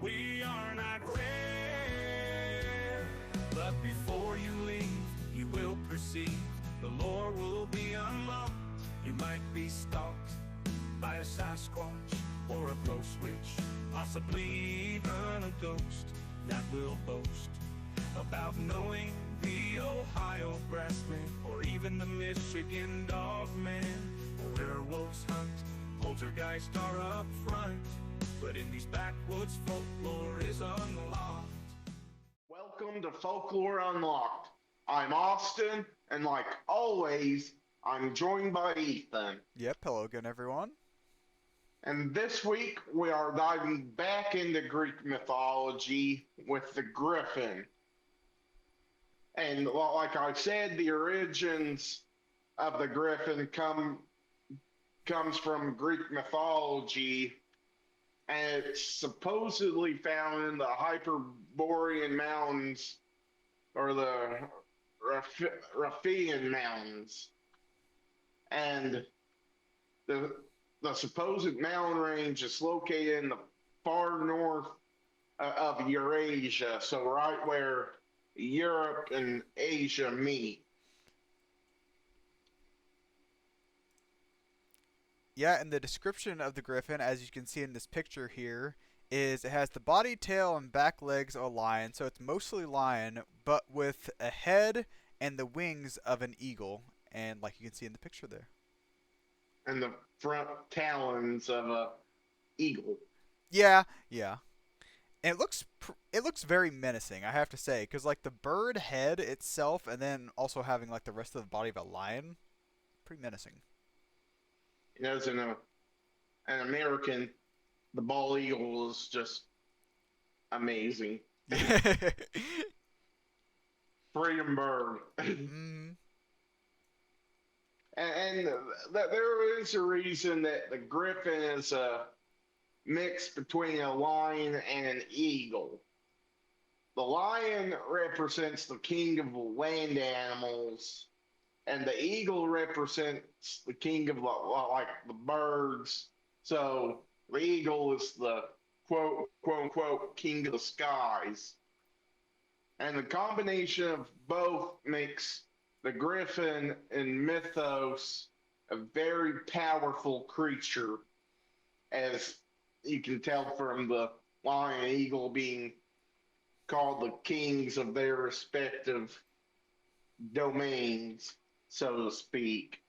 We are not rare. But before you leave, you will perceive the lore will be unlocked. You might be stalked by a Sasquatch or a ghost witch, possibly even a ghost that will boast about knowing the Ohio grassman or even the Michigan dogman. Werewolves hunt, poltergeists are up front, but in these backwoods folklore is unlocked. Welcome to Folklore Unlocked. I'm Austin, and like always, I'm joined by Ethan. Yep, hello again, everyone. And this week, we are diving back into Greek mythology with the Griffin. And like I said, the origins of the Griffin comes from Greek mythology, and it's supposedly found in the Hyperborean Mountains or the Riphean Mountains. And the the supposed mountain range is located in the far north of Eurasia, so right where Europe and Asia meet. Yeah, and the description of the griffin, as you can see in this picture here, is it has the body, tail, and back legs of a lion, so it's mostly lion, but with a head and the wings of an eagle, and like you can see in the picture there. And the front talons of a eagle. Yeah, yeah. And it looks very menacing, I have to say, because like the bird head itself, and then also having like the rest of the body of a lion, pretty menacing. As an American, the bald eagle is just amazing. Yeah. Freedom bird. mm, And there is a reason that the griffin is a mix between a lion and an eagle. The lion represents the king of the land animals, and the eagle represents the king of the birds. So the eagle is the quote unquote king of the skies. And the combination of both makes the griffin in mythos a very powerful creature, as you can tell from the lion and eagle being called the kings of their respective domains, so to speak.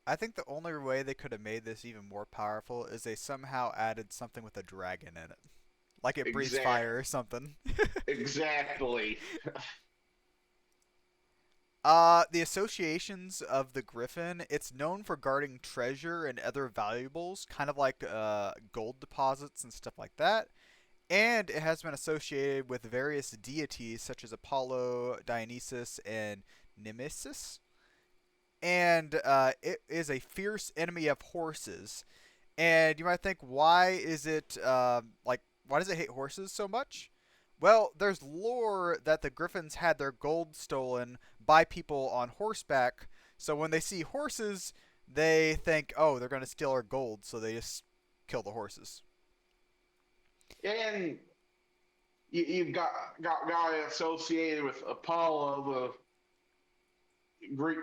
I think the only way they could have made this even more powerful is they somehow added something with a dragon in it. Like it breathes Exact, fire or something. exactly. The associations of the griffin, it's known for guarding treasure and other valuables, kind of like gold deposits and stuff like that. And it has been associated with various deities such as Apollo, Dionysus, and Nemesis. And it is a fierce enemy of horses. And you might think, why is it why does it hate horses so much? Well, there's lore that the Griffins had their gold stolen by people on horseback. So when they see horses, they think, oh, they're going to steal our gold, so they just kill the horses. And you've got guy associated with Apollo, the Greek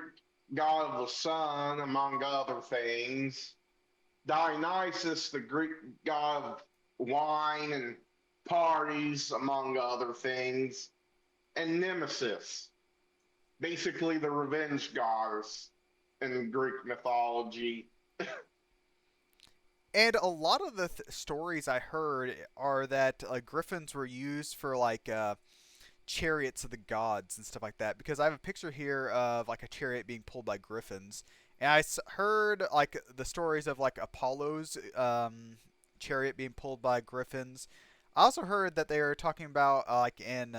god of the sun, among other things. Dionysus, the Greek god of wine and parties, among other things. And Nemesis, basically the revenge goddess in Greek mythology. And a lot of the stories I heard are that griffins were used for chariots of the gods and stuff like that. Because I have a picture here of like a chariot being pulled by griffins, and heard like the stories of like Apollo's chariot being pulled by griffins. I also heard that they were talking about like in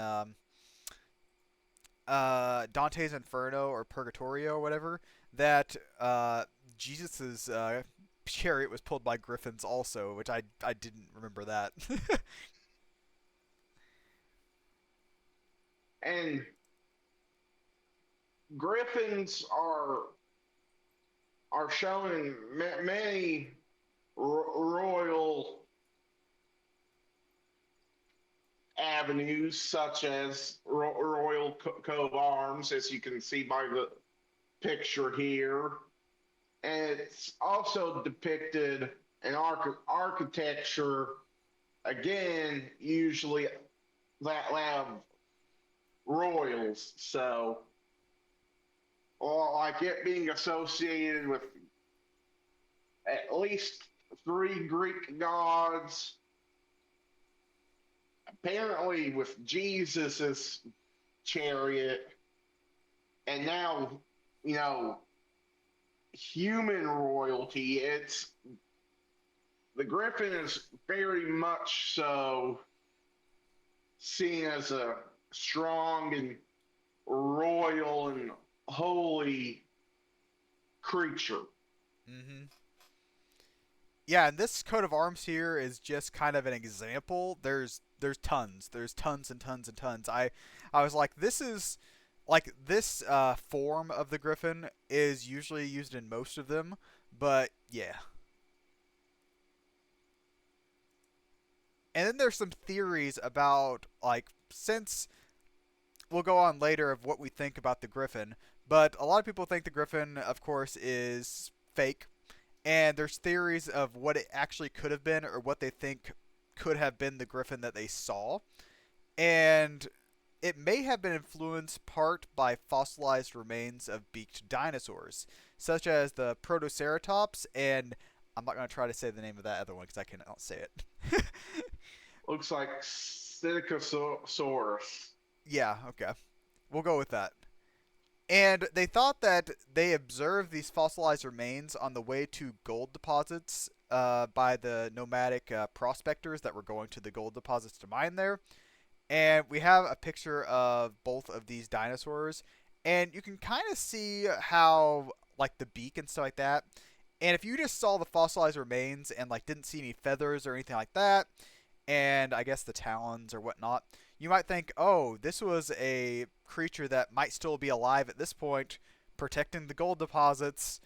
Dante's Inferno or Purgatorio or whatever that Jesus's chariot was pulled by griffins also, which I didn't remember that. And griffins are shown in many royal avenues such as Royal Coat of Arms, as you can see by the picture here. And it's also depicted in architecture, again, usually that have royals. So, or like it being associated with at least three Greek gods, apparently with Jesus's chariot, and now, you know, human royalty. It's the Griffin is very much so seen as a strong and royal and holy creature. Mm-hmm. Yeah, and this coat of arms here is just kind of an example. There's tons. There's tons and tons and tons. I was like, this is like this form of the Griffin is usually used in most of them, but yeah. And then there's some theories about like since we'll go on later of what we think about the Griffin, but a lot of people think the Griffin, of course, is fake. And there's theories of what it actually could have been or what they think could have been the Griffin that they saw. And it may have been influenced part by fossilized remains of beaked dinosaurs, such as the Protoceratops, and I'm not going to try to say the name of that other one because I cannot say it. Looks like Stigosaurus. Yeah, okay. We'll go with that. And they thought that they observed these fossilized remains on the way to gold deposits by the nomadic prospectors that were going to the gold deposits to mine there. And we have a picture of both of these dinosaurs. And you can kind of see how, like, the beak and stuff like that. And if you just saw the fossilized remains and, like, didn't see any feathers or anything like that, and I guess the talons or whatnot, you might think, oh, this was a creature that might still be alive at this point, protecting the gold deposits.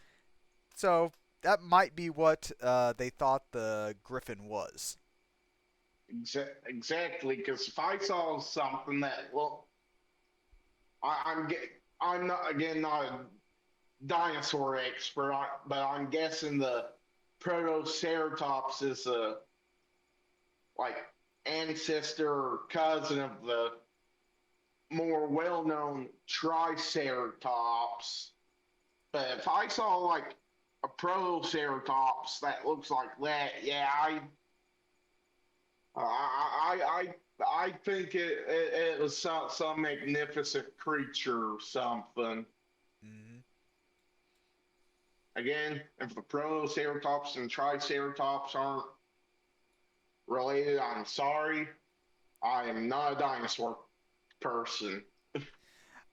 So that might be what they thought the Griffin was. Exactly, because if I saw something that, well, I'm not again not a dinosaur expert, but I'm guessing the Protoceratops is a like ancestor or cousin of the more well-known Triceratops. But if I saw like a Protoceratops that looks like that, yeah, I think it was some magnificent creature or something. Mm-hmm. Again, if the Protoceratops and Triceratops aren't related, I'm sorry. I am not a dinosaur person.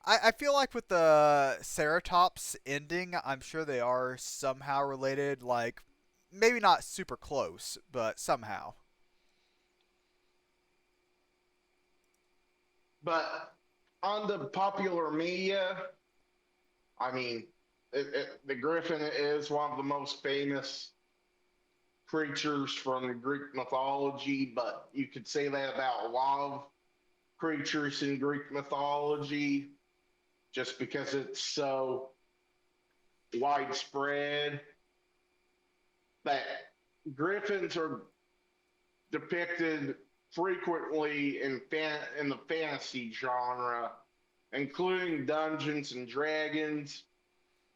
I feel like with the Ceratops ending, I'm sure they are somehow related, like maybe not super close, but somehow. But on the popular media, I mean, the Griffin is one of the most famous creatures from the Greek mythology, but you could say that about a lot of creatures in Greek mythology just because it's so widespread that griffins are depicted frequently in the fantasy genre, including Dungeons and Dragons,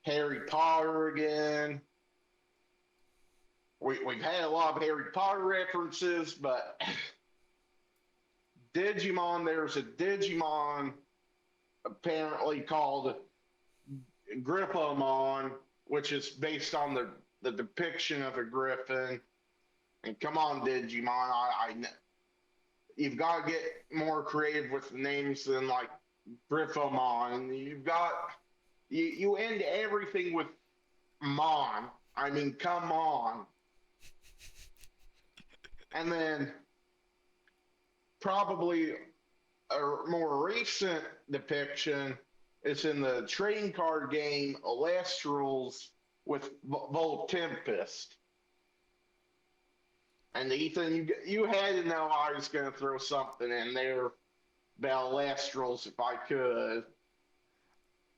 Harry Potter again. We've had a lot of Harry Potter references, but Digimon, there's a Digimon apparently called Griffomon, which is based on the depiction of a griffin. And come on, Digimon, you've got to get more creative with names than like Griffomon. You end everything with Mon. I mean, come on. And then probably a more recent depiction is in the trading card game Alestrals with Voltempest. And Ethan, you had to know I was going to throw something in there. Balestrals if I could.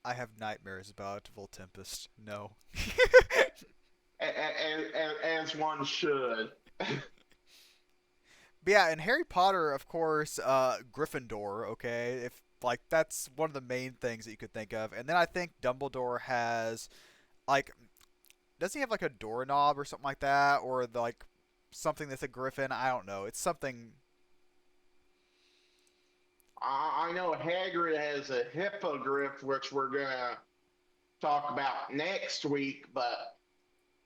I have nightmares about Voltempest. No. As one should. But yeah, in Harry Potter, of course, Gryffindor. Okay, if like that's one of the main things that you could think of, and then I think Dumbledore has like, does he have like a doorknob or something like that, or like something that's a Griffin? I don't know. It's something. I know Hagrid has a hippogriff, which we're gonna talk about next week, but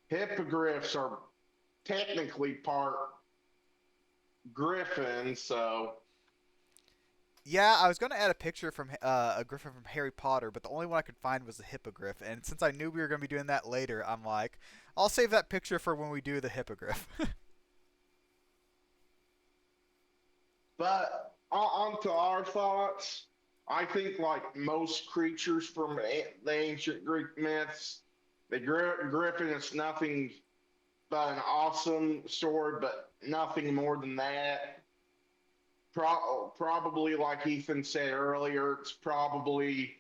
hippogriffs are technically part Griffin, so Yeah, I was gonna add a picture from a Griffin from Harry Potter, but the only one I could find was a hippogriff, and since I knew we were gonna be doing that later, I'm like, I'll save that picture for when we do the hippogriff. but on to our thoughts. I think, like most creatures from the ancient Greek myths, the Griffin is nothing but an awesome story, but nothing more than that. Probably, like Ethan said earlier, it's probably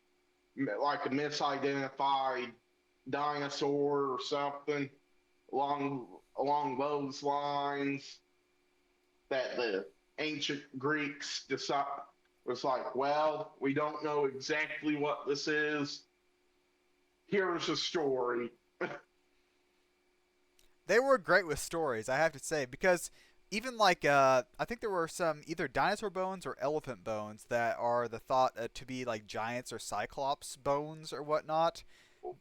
like a misidentified dinosaur or something along those lines that the ancient Greeks decide was like, well, we don't know exactly what this is. Here's a story. They were great with stories, I have to say, because even like I think there were some either dinosaur bones or elephant bones that are the thought to be like giants or cyclops bones or whatnot.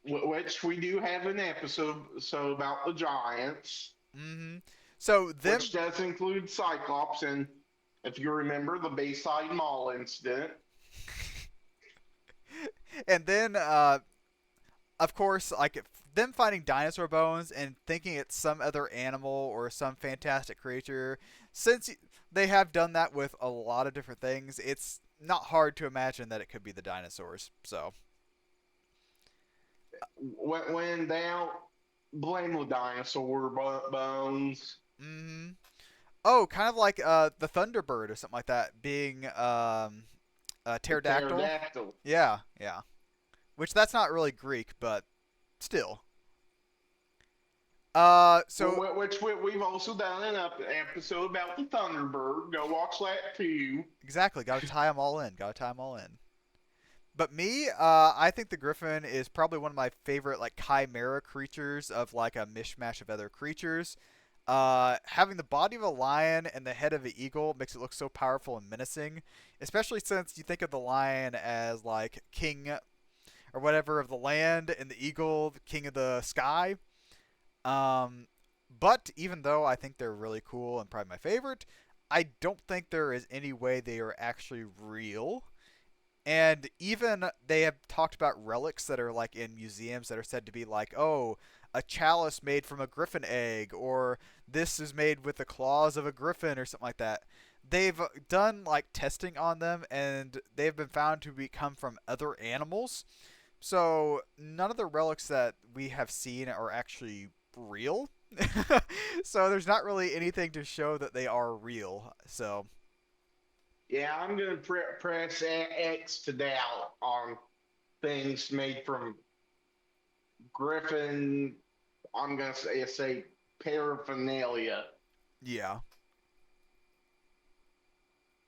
Which we do have an episode so about the giants, Hmm. So which them, does include Cyclops, and if you remember the Bayside Mall incident. and then of course, like them finding dinosaur bones and thinking it's some other animal or some fantastic creature. Since they have done that with a lot of different things, it's not hard to imagine that it could be the dinosaurs. So, When in doubt, blame the dinosaur bones. hmm. Oh, kind of like the Thunderbird or something like that being a The pterodactyl. pterodactyl. Yeah, yeah. Which that's not really Greek, but still. So Which we've also done an episode about the Thunderbird. Go watch that too. exactly, got to tie them all in. Got to tie them all in. But me, I think the Griffin is probably one of my favorite like chimera creatures of like a mishmash of other creatures. Having the body of a lion and the head of an eagle makes it look so powerful and menacing, especially since you think of the lion as like king or whatever of the land, and the eagle the king of the sky. Um, but even though I think they're really cool and probably my favorite, I don't think there is any way they are actually real. And even they have talked about relics that are like in museums that are said to be like, oh, a chalice made from a griffin egg, or this is made with the claws of a griffin, or something like that. They've done like testing on them, and they've been found to come from other animals. So none of the relics that we have seen are actually real. So there's not really anything to show that they are real. So Yeah, I'm gonna press X to doubt on things made from Griffin. I'm gonna say paraphernalia. yeah.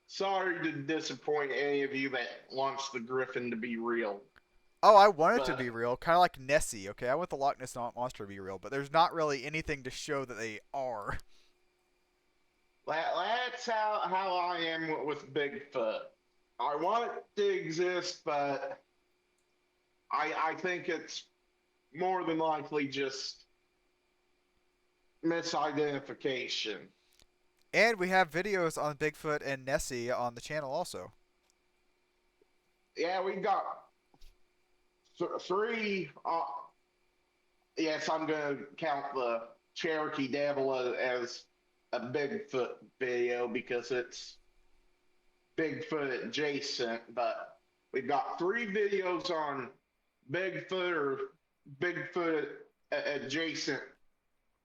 Sorry to disappoint any of you that wants the Griffin to be real, Oh, I want it to be but real, kind of like Nessie. Okay, I want the Loch Ness monster to be real, but there's not really anything to show that they are. that's how I am with Bigfoot. I want it to exist, but I think it's more than likely just misidentification. And we have videos on Bigfoot and Nessie on the channel also. Yeah, we've got three. Yes, I'm going to count the Cherokee Devil as a Bigfoot video because it's Bigfoot adjacent. But we've got three videos on Bigfoot or Bigfoot adjacent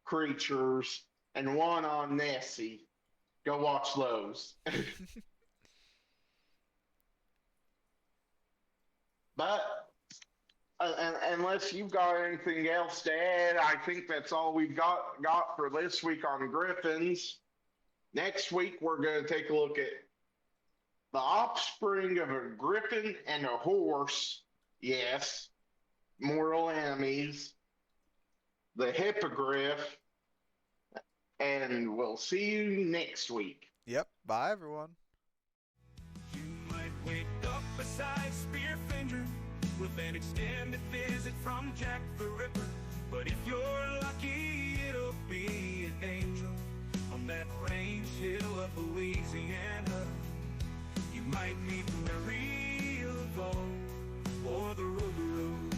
creatures and one on Nessie. Go watch those. But unless you've got anything else to add, I think that's all we've got for this week on Griffins. Next week, we're going to take a look at the offspring of a griffin and a horse. Yes, mortal enemies. The hippogriff. And we'll see you next week. Yep. Bye, everyone. You might wake up beside Spearfinger with an extended visit from Jack the Ripper. But if you're lucky, it'll be an angel on that range hill of Louisiana. You might meet Mary Laveau or the Rougarou.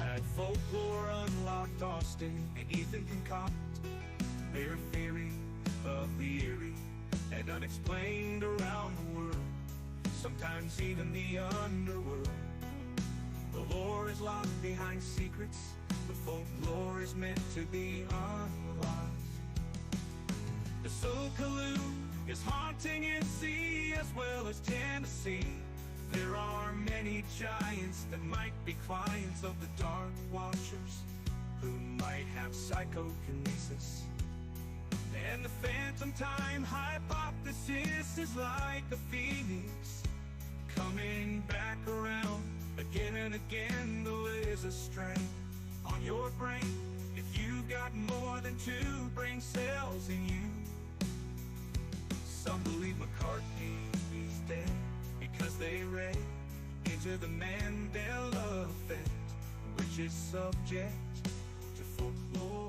At Folklore Unlocked, Austin and Ethan concoct their theory of the eerie and unexplained around the world, sometimes even the underworld. The lore is locked behind secrets, but folklore is meant to be unlocked. The Sokaloo is haunting NC as well as Tennessee. There are many giants that might be clients of the Dark Watchers, who might have psychokinesis. And the phantom time hypothesis is like a phoenix, coming back around again and again. Though is a strain on your brain if you've got more than 2 brain cells in you. Some believe McCartney is dead because they read into the Mandela effect, which is subject to folklore.